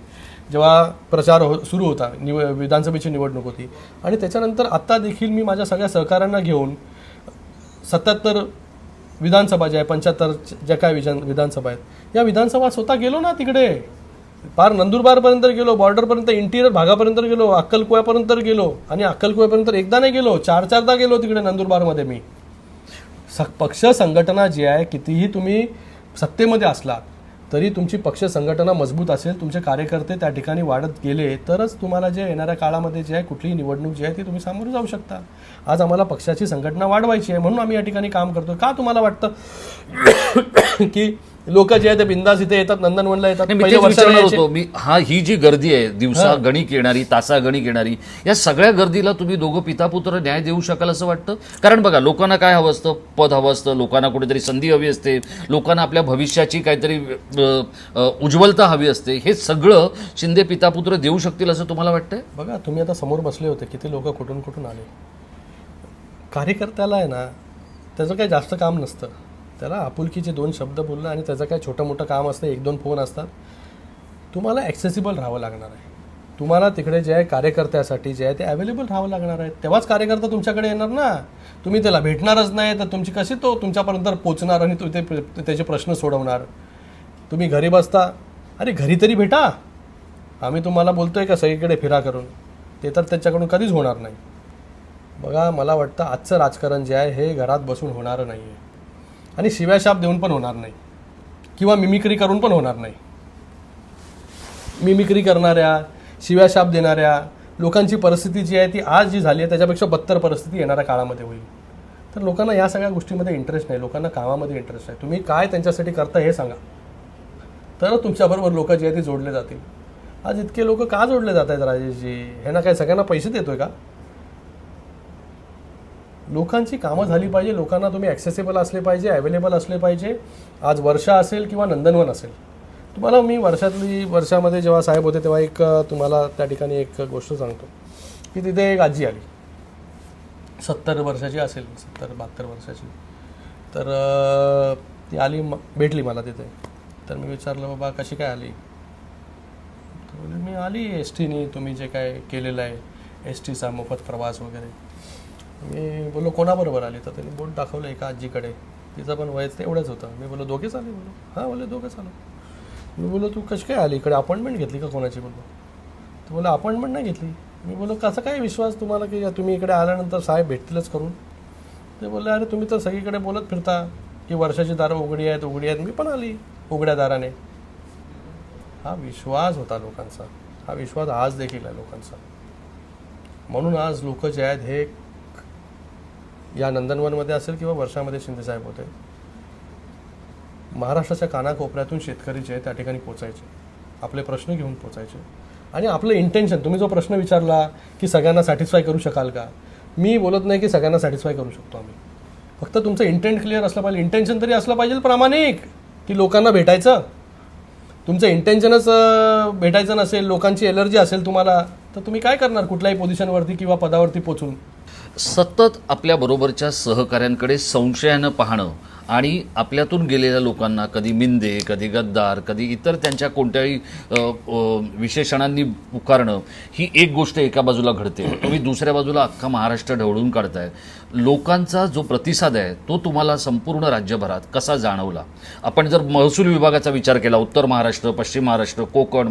जेव्हा प्रचार सुरू होता, विधानसभेची निवडणूक होती, आणि त्याच्यानंतर आत्ता देखील मी माझ्या सगळ्या सहकाऱ्यांना घेऊन 77 विधानसभा ज्या आहे, 75 ज्या काय विधानसभा आहेत, या विधानसभा स्वतः गेलो ना तिकडे, पार नंदुरबारपर्यंत गेलो, बॉर्डरपर्यंत, इंटिरियर भागापर्यंत गेलो, अक्कलकुव्यापर्यंत गेलो, आणि अक्कलकुव्यापर्यंत एकदा नाही गेलो, 4-4दा गेलो तिकडे नंदुरबारमध्ये मी. पक्ष संघटना जी आहे, कितीही तुम्ही सत्तेमध्ये असलात तरी तुमची पक्ष संघटना मजबूत असेल, तुमचे कार्यकर्ते त्या ठिकाणी वाढत गेले तरच तुम्हाला जे येणाऱ्या काळामध्ये जे आहे कुठलीही निवडणूक जी आहे ती तुम्ही सामोरे जाऊ शकता. आज आम्हाला पक्षाची संघटना वाढवायची आहे म्हणून आम्ही या ठिकाणी काम करतो. का तुम्हाला वाटतं की लोक जे आहे ते बिंदास इथे येतात, नंदनवनला येतात? ही जी गर्दी आहे, दिवसा गणिक येणारी, तासा गणिक येणारी, या सगळ्या गर्दीला तुम्ही दोघं पितापुत्र न्याय देऊ शकाल असं वाटतं? कारण बघा, लोकांना काय हवं असतं? पद हवं असतं, लोकांना कुठेतरी संधी हवी असते, लोकांना आपल्या भविष्याची काहीतरी उज्ज्वलता हवी असते. हे सगळं शिंदे पितापुत्र देऊ शकतील असं तुम्हाला वाटतंय? बघा, तुम्ही आता समोर बसले होते, किती लोक कुठून कुठून आले. कार्यकर्त्याला आहे ना, त्याचं काही जास्त काम नसतं, त्याला आपुलकीचे 2 शब्द बोलणं आणि त्याचं काय छोटं मोठं काम असतं, 1-2 फोन असतात. तुम्हाला ॲक्सेसिबल राहावं लागणार आहे. तुम्हाला तिकडे जे आहे कार्यकर्त्यासाठी जे आहे ते अवेलेबल राहावं लागणार आहे, तेव्हाच कार्यकर्ता तुमच्याकडे येणार ना. तुम्ही त्याला भेटणारच नाही तर तुमची कशी तो तुमच्यापर्यंत पोचणार आणि त्याचे प्रश्न सोडवणार? तुम्ही घरी बसता, अरे घरी तरी भेटा. आम्ही तुम्हाला बोलतोय का सगळीकडे फिरा करून? ते तर त्याच्याकडून कधीच होणार नाही. बघा, मला वाटतं आजचं राजकारण जे आहे हे घरात बसून होणारं नाही आहे. आणि शिव्याशाप देऊन पण होणार नाही किंवा मिमिक्री करून पण होणार नाही. मिमिक्री करणाऱ्या, शिव्याशाप देणाऱ्या लोकांची परिस्थिती जी आहे ती आज जी झाली आहे त्याच्यापेक्षा बदतर परिस्थिती येणाऱ्या काळामध्ये होईल. तर लोकांना या सगळ्या गोष्टीमध्ये इंटरेस्ट नाही, लोकांना कामामध्ये इंटरेस्ट आहे. तुम्ही काय त्यांच्यासाठी करता हे सांगा, तर तुमच्याबरोबर लोक जे आहे ते जोडले जातील. आज इतके लोक का जोडले जात आहेत राजेशजी? ह्यांना काय सगळ्यांना पैसे देतोय का? लोकांची कामं झाली पाहिजे, लोकांना तुम्ही ॲक्सेसिबल असले पाहिजे, अवेलेबल असले पाहिजे. आज वर्षा असेल किंवा नंदनवन असेल, तुम्हाला मी वर्षामध्ये जेव्हा साहेब होते तेव्हा एक तुम्हाला त्या ठिकाणी एक गोष्ट सांगतो की तिथे एक आजी आली, 70 वर्षाची असेल, 70-72 वर्षाची. तर ती आली, भेटली मला तिथे. तर मी विचारलं, बाबा कशी काय आली? तर बोलली, मी आली STने, तुम्ही जे काय केलेलं आहे STचा मोफत प्रवास वगैरे. मी बोललो कोणाबरोबर आली? तर त्यांनी बोट दाखवलं एका आजीकडे, तिचं पण वयच एवढंच होतं. मी बोललो दोघेच आले? बोललो हां. बोलले दोघेच आलो. मी बोललो तू कशी काय आली इकडे? अपॉइंटमेंट घेतली का कोणाची? बोललो. तर बोललो अपॉइंटमेंट नाही घेतली. मी बोललो कसा काय विश्वास तुम्हाला की तुम्ही इकडे आल्यानंतर साहेब भेटतीलच करून? ते बोलले अरे तुम्ही तर सगळीकडे बोलत फिरता की वर्षाची दारं उघडी आहेत उघडी आहेत. मी पण आली उघड्या दाराने. हा विश्वास होता लोकांचा, हा विश्वास आज देखील आहे लोकांचा. म्हणून आज लोक जे आहेत हे या नंदनवनमध्ये असेल किंवा वर्षामध्ये शिंदेसाहेब होते, महाराष्ट्राच्या कानाकोपऱ्यातून शेतकरी जे आहे त्या ठिकाणी पोचायचे, आपले प्रश्न घेऊन पोचायचे. आणि आपलं इंटेन्शन, तुम्ही जो प्रश्न विचारला की सगळ्यांना सॅटिस्फाय करू शकाल का, मी बोलत नाही की सगळ्यांना सॅटिस्फाय करू शकतो आम्ही. फक्त तुमचं इंटेंट क्लिअर असलं पाहिजे. इंटेन्शन तरी असलं पाहिजे प्रामाणिक की लोकांना भेटायचं. तुमचं इंटेन्शनच भेटायचं नसेल, लोकांची एलर्जी असेल तुम्हाला, तर तुम्ही काय करणार कुठल्याही पोझिशनवरती किंवा पदावरती पोचून? सतत आपल्या बरोबरच्या सहकाऱ्यांकडे संशयानं पाहणं आणि आपल्यातून गेलेल्या लोकांना कधी मिंदे, कधी गद्दार, कधी इतर त्यांच्या कोणत्याही विशेषणांनी पुकारणं, ही एक गोष्ट एका बाजूला घडते. तुम्ही दुसऱ्या बाजूला अख्खा महाराष्ट्र ढवळून काढताय. लोकांचा जो प्रतिसाद आहे तो तुम्हाला संपूर्ण राज्यभरात कसा जाणवला? आपण जर महसूल विभागाचा विचार केला, उत्तर महाराष्ट्र, पश्चिम महाराष्ट्र, कोकण,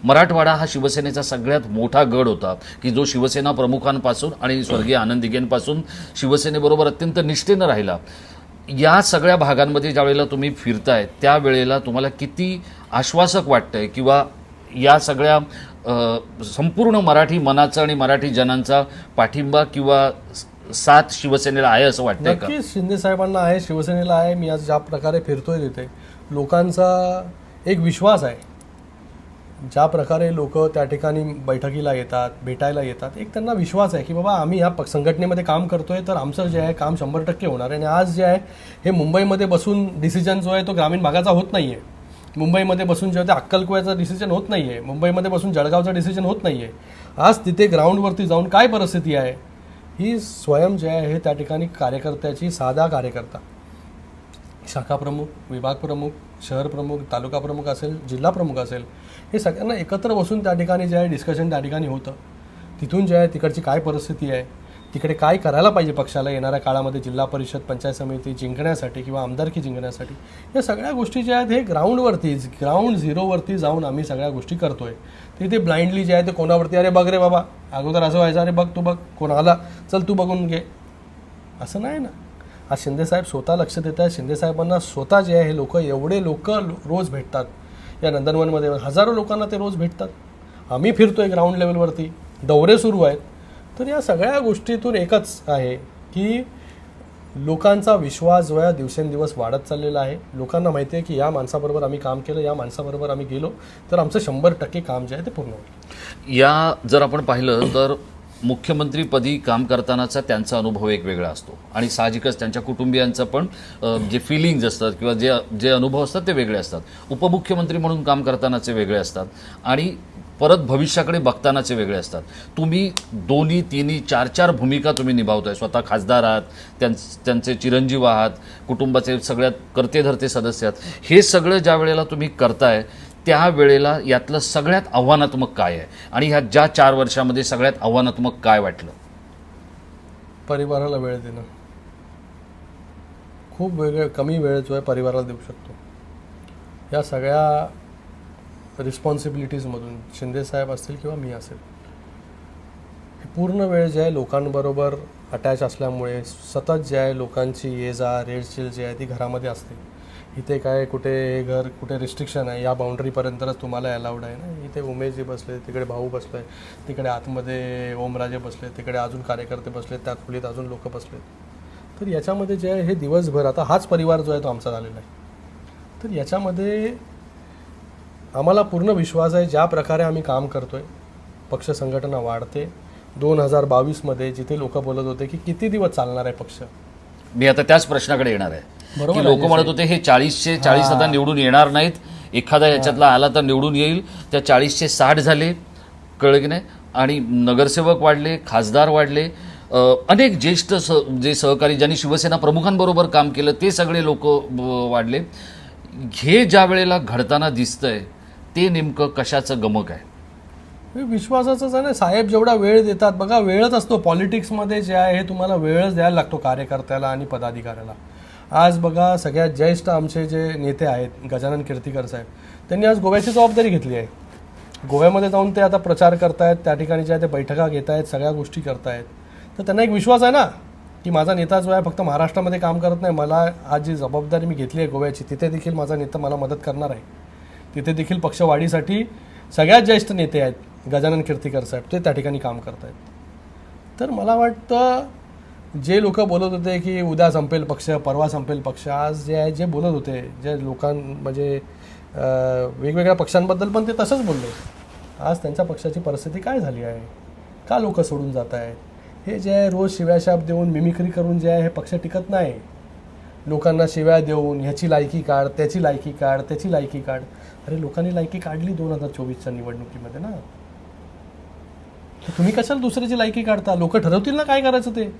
मराठवाडा हा शिवसेनेचा सगळ्यात मोठा गड होता की जो शिवसेना प्रमुखांपासून आणि स्वर्गीय आनंद दिघेंपासून शिवसेनेबरोबर अत्यंत निष्ठेनं राहिला. या सगळ्या भागांमध्ये ज्यावेळेला तुम्ही फिरताय त्यावेळेला तुम्हाला किती आश्वासक वाटतंय किंवा या सगळ्या संपूर्ण मराठी मनाचा आणि मराठी जनांचा पाठिंबा किंवा साथ शिवसेनेला आहे असं वाटतंय का? नक्कीच शिंदे साहेबांना आहे, शिवसेनेला आहे. मी आज ज्या प्रकारे फिरतोय तिथे लोकांचा एक विश्वास आहे. ज्या प्रकारे लोक त्या ठिकाणी बैठकीला येतात, भेटायला येतात, एक त्यांना विश्वास आहे की बाबा आम्ही ह्या संघटनेमध्ये काम करतोय तर आमचं जे आहे काम 100% होणार आहे. आणि आज जे आहे हे मुंबईमध्ये बसून डिसिजन जो आहे तो ग्रामीण भागाचा होत नाही आहे. मुंबईमध्ये बसून जे आहे ते अक्कलकोयाचा डिसिजन होत नाही आहे. मुंबईमध्ये बसून जळगावचा डिसिजन होत नाही आहे. आज तिथे ग्राउंडवरती जाऊन काय परिस्थिती आहे ही स्वयं जे आहे हे त्या ठिकाणी कार्यकर्त्याची, साधा कार्यकर्ता, शाखा प्रमुख, विभाग प्रमुख, शहर प्रमुख, तालुका प्रमुख असेल, जिल्हा प्रमुख असेल, हे सगळ्यांना एकत्र बसून त्या ठिकाणी जे आहे डिस्कशन त्या ठिकाणी होतं. तिथून जे आहे तिकडची काय परिस्थिती आहे, तिकडे काय करायला पाहिजे पक्षाला येणाऱ्या काळामध्ये जिल्हा परिषद, पंचायत समिती जिंकण्यासाठी किंवा आमदारकी जिंकण्यासाठी, या सगळ्या गोष्टी ज्या आहेत हे ग्राउंड झिरोवरती जाऊन आम्ही सगळ्या गोष्टी करतोय. तिथे ब्लाइंडली जे आहे ते कोणावरती अरे बघ रे बाबा, अगोदर असं व्हायचं, अरे बघ तू बघ, कोण आला चल तू बघून घे, असं नाही ना. आज शिंदेसाहेब स्वतः लक्ष देत आहेत. शिंदेसाहेबांना स्वतः जे आहे हे लोक, एवढे लोक रोज भेटतात या नंदनवनमध्ये, हजारो लोकांना ते रोज भेटतात. आम्ही फिरतोय ग्राउंड लेवलवरती, दौरे सुरू आहेत. तर या सगळ्या गोष्टीतून एकच आहे की लोकांचा विश्वास जो आहे दिवसेंदिवस वाढत चाललेला आहे. लोकांना माहिती आहे की या माणसाबरोबर आम्ही काम केलं, या माणसाबरोबर आम्ही गेलो तर आमचं 100% काम जे आहे ते पूर्ण होईल. या जर आपण पाहिलं तर मुख्यमंत्रीपदी काम करतानाचा त्यांचा अनुभव एक वेगळा असतो आणि साहजिकच त्यांच्या कुटुंबियांचं पण जे फिलिंग्ज असतात किंवा जे अनुभव असतात ते वेगळे असतात. उपमुख्यमंत्री म्हणून काम करतानाचे वेगळे असतात आणि परत भविष्याकडे बघतानाचे वेगळे असतात. तुम्ही 2, 3, 4 भूमिका तुम्ही निभावताय. स्वतः खासदार आहात, त्यांचे चिरंजीव आहात, कुटुंबाचे सगळ्यात करते धरते सदस्य आहात. हे सगळं ज्या वेळेला तुम्ही करताय त्यावेळेला यातलं सगळ्यात आव्हानात्मक काय आहे आणि ह्या ज्या 4 वर्षामध्ये सगळ्यात आव्हानात्मक काय वाटलं? परिवाराला वेळ देणं. खूप कमी वेळ जो आहे परिवाराला देऊ शकतो. या सगळ्या रिस्पॉन्सिबिलिटीजमधून शिंदेसाहेब असतील किंवा मी असेल, पूर्ण वेळ जे आहे लोकांबरोबर अटॅच असल्यामुळे सतत जे आहे लोकांची ये जा रेडचिल जी आहे ती घरामध्ये असते. इथे काय कुठे हे घर कुठे रिस्ट्रिक्शन आहे, या बाउंड्रीपर्यंतच तुम्हाला अलाउड आहे ना. इथे उमेशजी बसले, तिकडे भाऊ बसले, तिकडे आतमध्ये ओमराजे बसले, तिकडे अजून कार्यकर्ते बसले, त्या खोलीत अजून लोक बसले. तर याच्यामध्ये जे आहे हे दिवसभर आता हाच परिवार जो आहे तो आमचा झालेला आहे. तर याच्यामध्ये आम्हाला पूर्ण विश्वास आहे ज्या प्रकारे आम्ही काम करतोय, पक्ष संघटना वाढते. 2022मध्ये जिथे लोक बोलत होते की किती दिवस चालणार आहे पक्ष, मी आता त्याच प्रश्नाकडे येणार आहे बरोबर की आहे, लोक म्हणत होते हे 40चे 40 आता निवडून येणार नाहीत, एखादा याच्यातला आला तर निवडून येईल. त्या 40चे 60 झाले, कळलं की नाही. आणि नगरसेवक वाढले, खासदार वाढले, अनेक ज्येष्ठ जे सहकारी ज्यांनी शिवसेना प्रमुखांबरोबर काम केलं ते सगळे लोक वाढले. हे ज्या वेळेला घडताना दिसतंय ते नेमकं कशाचं गमक आहे? हे विश्वासाचंच आहे ना. साहेब जेवढा वेळ देतात, बघा वेळच असतो पॉलिटिक्समध्ये जे आहे हे तुम्हाला वेळच द्यायला लागतो कार्यकर्त्याला आणि पदाधिकाऱ्याला. आज बघा सगळ्यात ज्येष्ठ आमचे जे नेते आहेत गजानन कीर्तीकर साहेब, त्यांनी आज गोव्याची जबाबदारी घेतली आहे. गोव्यामध्ये जाऊन ते आता प्रचार करतायत, त्या ठिकाणी जे आहे ते बैठका घेत आहेत, सगळ्या गोष्टी करतायत. तर त्यांना एक विश्वास आहे ना की माझा नेता जो आहे फक्त महाराष्ट्रामध्ये काम करत नाही, मला आज जी जबाबदारी मी घेतली आहे गोव्याची तिथे देखील माझा नेता मला मदत करणार आहे. तिथे देखील पक्षवाढीसाठी सगळ्यात ज्येष्ठ नेते आहेत गजानन कीर्तीकर साहेब, ते त्या ठिकाणी काम करत आहेत. तर मला वाटतं जे लोक बोलत होते की उद्या संपेल पक्ष, परवा संपेल पक्ष, आज जे आहे जे बोलत होते जे म्हणजे वेगवेगळ्या पक्षांबद्दल पण ते तसंच बोलले. आज त्यांच्या पक्षाची परिस्थिती काय झाली आहे, का लोक सोडून जात आहेत. हे जे आहे रोज शिव्याशाप देऊन मिमिक्री करून जे आहे हे पक्ष टिकत नाही. लोकांना शिव्या देऊन ह्याची लायकी काढ, त्याची लायकी काढ, त्याची लायकी काढ. अरे लोकांनी लायकी काढली 2024च्या निवडणुकीमध्ये ना. तर तुम्ही कशाला दुसऱ्याची लायकी काढता? लोक ठरवतील ना काय करायचं ते.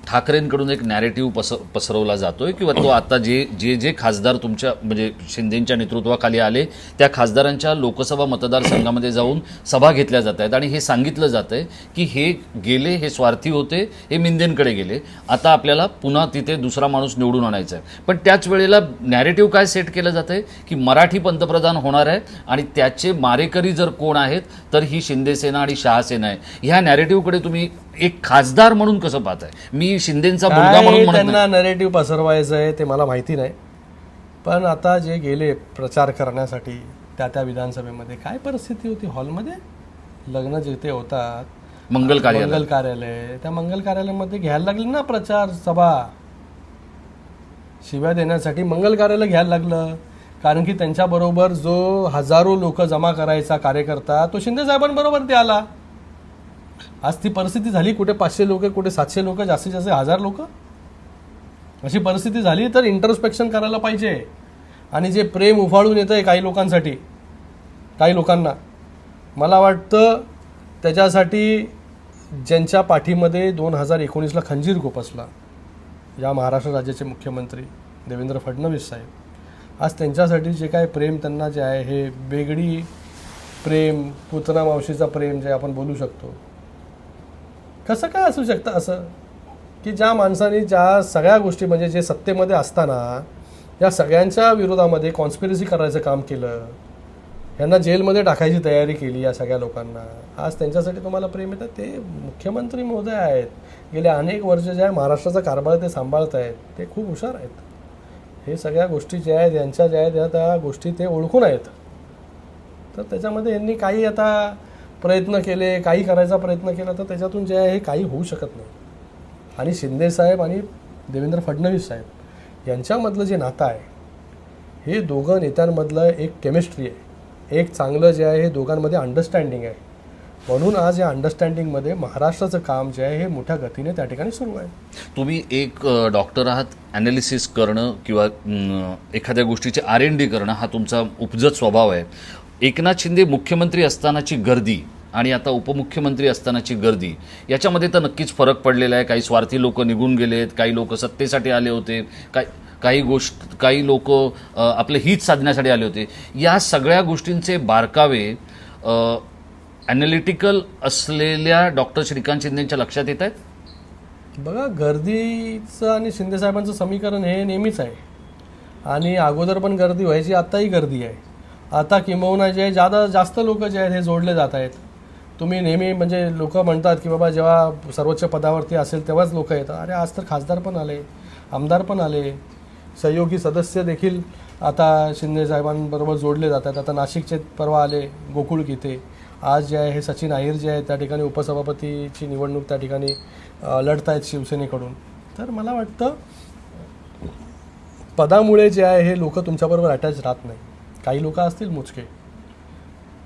ठाकरेंकडून एक नॅरेटिव्ह पसरवला जातोय किंवा तो आता जे खासदार तुमच्या म्हणजे शिंदेंच्या नेतृत्वाखाली आले त्या खासदारांच्या लोकसभा मतदारसंघामध्ये जाऊन सभा घेतल्या जात आहेत आणि हे सांगितलं जात आहे की हे गेले, हे स्वार्थी होते, हे मिंदेंकडे गेले, आता आपल्याला पुन्हा तिथे दुसरा माणूस निवडून आणायचा आहे. पण त्याच वेळेला नॅरेटिव्ह काय सेट केलं जात आहे की मराठी पंतप्रधान होणार आहे आणि त्याचे मारेकरी जर कोण आहेत तर ही शिंदेसेना आणि शहासेना आहे. ह्या नॅरेटिव्हकडे तुम्ही एक खासदार म्हणून कसं पाहताय? मी शिंदेंचा मुलगा म्हणून म्हणत त्यांना नरेटिव्ह पसरवायचं आहे ते मला माहिती नाही. पण आता जे गेले प्रचार करण्यासाठी त्या विधानसभेमध्ये काय परिस्थिती होती. हॉलमध्ये लग्न जिथे होतात मंगल कार्यालय, त्या मंगल कार्यालयामध्ये घ्यायला लागली ना प्रचार सभा. शिव्या देण्यासाठी मंगल कार्यालय घ्यायला लागलं, कारण की त्यांच्याबरोबर जो हजारो लोक जमा करायचा कार्यकर्ता तो शिंदे साहेबांबरोबर ते आला. आज ती परिस्थिती झाली, कुठे 500 लोक, कुठे 700 लोक, जास्तीत जास्त 1000 लोक. अशी परिस्थिती झाली तर इंट्रोस्पेक्शन करायला पाहिजे. आणि जे प्रेम उफाळून येतं आहे काही लोकांसाठी, काही लोकांना, मला वाटतं त्याच्यासाठी ज्यांच्या पाठीमध्ये 2019ला खंजीर गोपसला या महाराष्ट्र राज्याचे मुख्यमंत्री देवेंद्र फडणवीस साहेब, आज त्यांच्यासाठी जे काय प्रेम त्यांना जे आहे हे वेगळी प्रेम, पुतना मावशीचा प्रेम जे आपण बोलू शकतो, कसं काय असू शकतं असं की ज्या माणसाने ज्या सगळ्या गोष्टी म्हणजे जे सत्तेमध्ये असताना या सगळ्यांच्या विरोधामध्ये कॉन्स्पिरसी करायचं काम केलं, यांना जेलमध्ये टाकायची तयारी केली या सगळ्या लोकांना, आज त्यांच्यासाठी तुम्हाला प्रेम येतं. ते मुख्यमंत्री महोदय आहेत, गेले अनेक वर्ष जे आहे महाराष्ट्राचा कारभार ते सांभाळत आहेत, ते खूप हुशार आहेत. हे सगळ्या गोष्टी ज्या आहेत यांच्या ज्या आहेत त्या गोष्टी ते ओळखून आहेत. तर त्याच्यामध्ये यांनी काही आता प्रयत्न केले, काही करायचा प्रयत्न केला तर त्याच्यातून जे आहे हे काही होऊ शकत नाही. आणि शिंदेसाहेब आणि देवेंद्र फडणवीस साहेब यांच्यामधलं जे नातं आहे हे दोघं नेत्यांमधलं एक केमिस्ट्री आहे, एक चांगलं जे आहे हे दोघांमध्ये अंडरस्टँडिंग आहे. म्हणून आज या अंडरस्टँडिंगमध्ये महाराष्ट्राचं काम जे आहे हे मोठ्या गतीने त्या ठिकाणी सुरू आहे. तुम्ही एक डॉक्टर आहात, ॲनालिसिस करणं किंवा एखाद्या गोष्टीचे R&D करणं हा तुमचा उपजत स्वभाव आहे. एकनाथ शिंदे मुख्यमंत्री असतानाची गर्दी आणि आता उपमुख्यमंत्री असतानाची गर्दी याच्यामध्ये तर नक्कीच फरक पडलेला आहे. काही स्वार्थी लोक निघून गेलेत, काही लोक सत्तेसाठी आले होते, काही लोक आपले हित साधण्यासाठी आले होते. या सगळ्या गोष्टींचे बारकावे ॲनालिटिकल असलेल्या डॉक्टर श्रीकांत शिंदेंच्या लक्षात येत आहेत. बघा, गर्दीचं आणि शिंदेसाहेबांचं समीकरण हे नेहमीच आहे आणि अगोदर पण गर्दी व्हायची, आत्ताही गर्दी आहे. आता किंबहुना जे जास्त लोक जे आहेत हे जोडले जात आहेत. तुम्ही नेहमी म्हणजे लोक म्हणतात की बाबा जेव्हा सर्वोच्च पदावरती असेल तेव्हाच लोक येतात. अरे आज तर खासदार पण आले, आमदार पण आले, सहयोगी सदस्य देखील आता शिंदे साहेबांबरोबर जोडले जातात. आता नाशिकचे परवा आले गोकुळ गीते. आज जे आहे हे सचिन अहिर जे आहे त्या ठिकाणी उपसभापतीची निवडणूक त्या ठिकाणी लढत आहेत शिवसेनेकडून. तर मला वाटतं पदामुळे जे आहे हे लोक तुमच्याबरोबर अटॅच राहत नाही. काही लोक असतील मोजके,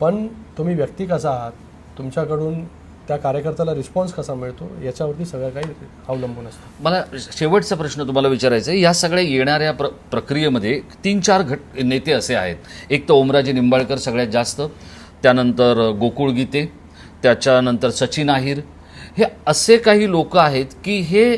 पण तुम्ही व्यक्ती कसा आहात, तुमच्याकडून त्या कार्यकर्त्याला रिस्पॉन्स कसा मिळतो याच्यावरती सगळं काही अवलंबून असतं. मला शेवटचा प्रश्न तुम्हाला विचारायचा आहे. या सगळ्या येणाऱ्या प्रक्रियेमध्ये 3-4 नेते असे आहेत. एक तर ओमराजे निंबाळकर सगळ्यात जास्त, त्यानंतर गोकुळ गीते, त्याच्यानंतर सचिन अहिर. हे असे काही लोक आहेत की हे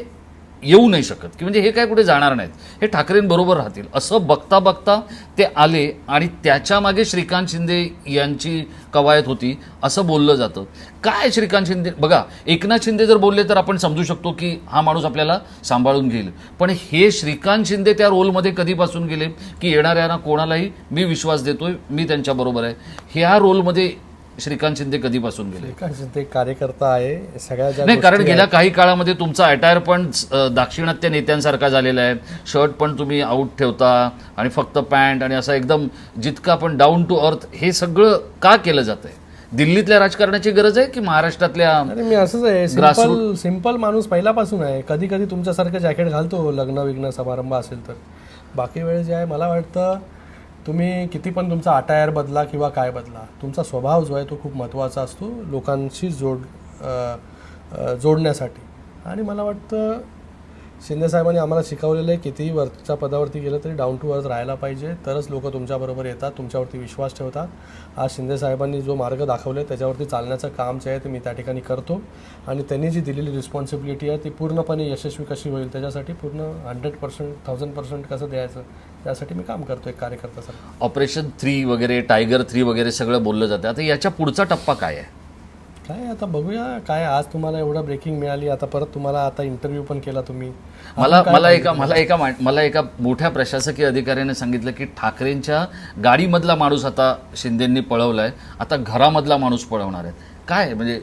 येऊ नाही शकत, की म्हणजे हे काय कुठे जाणार नाहीत, हे ठाकरेंबरोबर राहतील असं बघता बघता ते आले आणि त्याच्या मागे श्रीकांत शिंदे यांची कवायत होती असं बोललं जातं. काय श्रीकांत शिंदे, बघा एकनाथ शिंदे जर बोलले तर आपण समजू शकतो की हा माणूस आपल्याला सांभाळून घेईल, पण हे श्रीकांत शिंदे त्या रोलमध्ये कधीपासून गेले की येणाऱ्यांना कोणालाही मी विश्वास देतोय, मी त्यांच्याबरोबर आहे, ह्या रोलमध्ये श्रीकांत शिंदे कधीपासून गेले? श्रीकांत शिंदे कार्यकर्ता आहे सगळ्या ज्या नाही, कारण गोष्टी गेल्या काही काळामध्ये तुमचा अटायर पण दाक्षिणात्य नेत्यांसारखा झालेला आहे. शर्ट पण तुम्ही आऊट ठेवता आणि फक्त पॅन्ट आणि असं एकदम जितकं आपण डाऊन टू अर्थ, हे सगळं का केलं जात आहे? दिल्लीतल्या राजकारणाची गरज आहे की महाराष्ट्रातल्या? अरे मी असंच आहे, सिंपल माणूस पहिल्यापासून आहे. कधी कधी तुमच्यासारखं जॅकेट घालतो लग्न विग्न समारंभ असेल तर. बाकी वेळ जे आहे मला वाटतं तुम्ही किती पण तुमचा अटायर बदला किंवा काय बदला, तुमचा स्वभाव जो आहे तो खूप महत्त्वाचा असतो लोकांशी जोडण्यासाठी. आणि मला वाटतं शिंदेसाहेबांनी आम्हाला शिकवलेलं आहे कितीही वरच्या पदावरती गेलं तरी डाऊन टू अर्थ राहायला पाहिजे, तरच लोक तुमच्याबरोबर येतात, तुमच्यावरती विश्वास ठेवतात. आज शिंदेसाहेबांनी जो मार्ग दाखवले त्याच्यावरती चालण्याचं काम जे आहे ते मी त्या ठिकाणी करतो आणि त्यांनी जी दिलेली रिस्पॉन्सिबिलिटी आहे ती पूर्णपणे यशस्वी कशी होईल त्याच्यासाठी पूर्ण 100%, 1000% कसं द्यायचं त्यासाठी मी काम करतो एक कार्यकर्त्यासाठी. ऑपरेशन 3 वगैरे, टायगर 3 वगैरे सगळं बोललं जातं. आता याच्या पुढचा टप्पा काय आहे? काय आता बघूया. काय आज तुम्हाला एवढं ब्रेकिंग मिळाली, आता परत तुम्हाला आता इंटरव्ह्यू पण केला तुम्ही. मला एका मोठ्या प्रशासकीय अधिकाऱ्याने सांगितलं की ठाकरेंच्या गाडीमधला माणूस आता शिंदेंनी पळवलाय, आता घरामधला माणूस पळवणार आहे. काय म्हणजे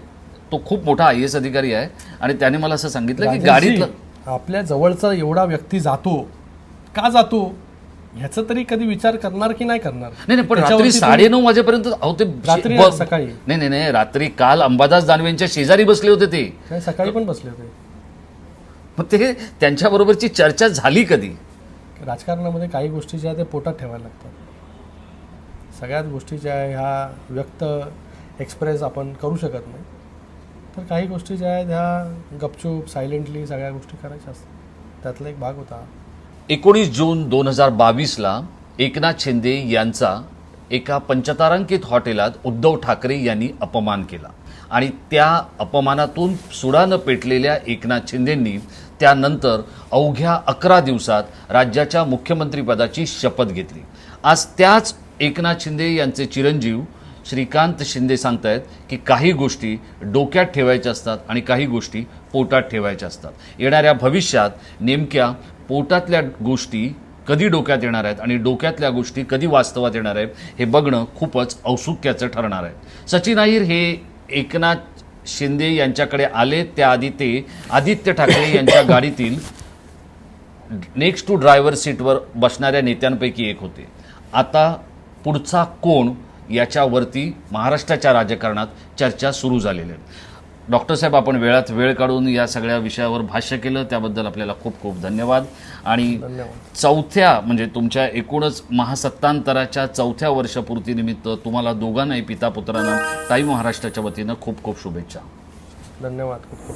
तो खूप मोठा IAS अधिकारी आहे आणि त्याने मला असं सांगितलं की गाडीतलं आपल्या जवळचा एवढा व्यक्ती जातो का जातो ह्याचा तरी कधी विचार करणार की नाही करणार? नाही, पण रात्री 9:30 वाजेपर्यंत रात्री सकाळी नाही, रात्री काल अंबादास दानवेंच्या शेजारी बसले होते ते, सकाळी पण बसले होते. मग ते त्यांच्याबरोबरची चर्चा झाली कधी? राजकारणामध्ये काही गोष्टी ज्या ते पोटात ठेवायला लागतात. सगळ्याच गोष्टी ज्या आहे ह्या व्यक्त एक्सप्रेस आपण करू शकत नाही. तर काही गोष्टी ज्या आहेत ह्या गपचूप सायलेंटली सगळ्या गोष्टी करायच्या असतात. त्यातला एक भाग होता. 19 जून 2022ला एकनाथ शिंदे यांचा एका पंचतारांकित हॉटेलात उद्धव ठाकरे यांनी अपमान केला आणि त्या अपमानातून सुडा न पेटलेल्या एकनाथ शिंदेंनी त्यानंतर अवघ्या 11 दिवसात राज्याच्या मुख्यमंत्रीपदाची शपथ घेतली. आज त्याच एकनाथ शिंदे यांचे चिरंजीव श्रीकांत शिंदे सांगतायत की काही गोष्टी डोक्यात ठेवायच्या असतात आणि काही गोष्टी पोटात ठेवायच्या असतात. येणाऱ्या भविष्यात नेमक्या पोटातल्या गोष्टी कधी डोक्यात येणार आहेत आणि डोक्यातल्या गोष्टी कधी वास्तवात येणार आहेत हे बघणं खूपच औत्सुक्याचं ठरणार आहे. सचिन अहिर हे एकनाथ शिंदे यांच्याकडे आले त्याआधी ते आदित्य ठाकरे यांच्या गाडीतील नेक्स्ट टू ड्रायव्हर सीटवर बसणाऱ्या नेत्यांपैकी एक होते. आता पुढचा कोण याच्यावरती महाराष्ट्राच्या राजकारणात चर्चा सुरू झालेली आहे. डॉक्टर साहेब, आपण वेळात वेळ काढून या सगळ्या विषयावर भाष्य केलं त्याबद्दल आपल्याला खूप खूप धन्यवाद. आणि चौथ्या म्हणजे तुमच्या एकूणच महासत्तांतराच्या 4थ्या वर्षपूर्तीनिमित्त तुम्हाला दोघांनाही पिता पुत्रांना टाईम महाराष्ट्राच्या वतीनं खूप खूप शुभेच्छा. धन्यवाद. खूप खूप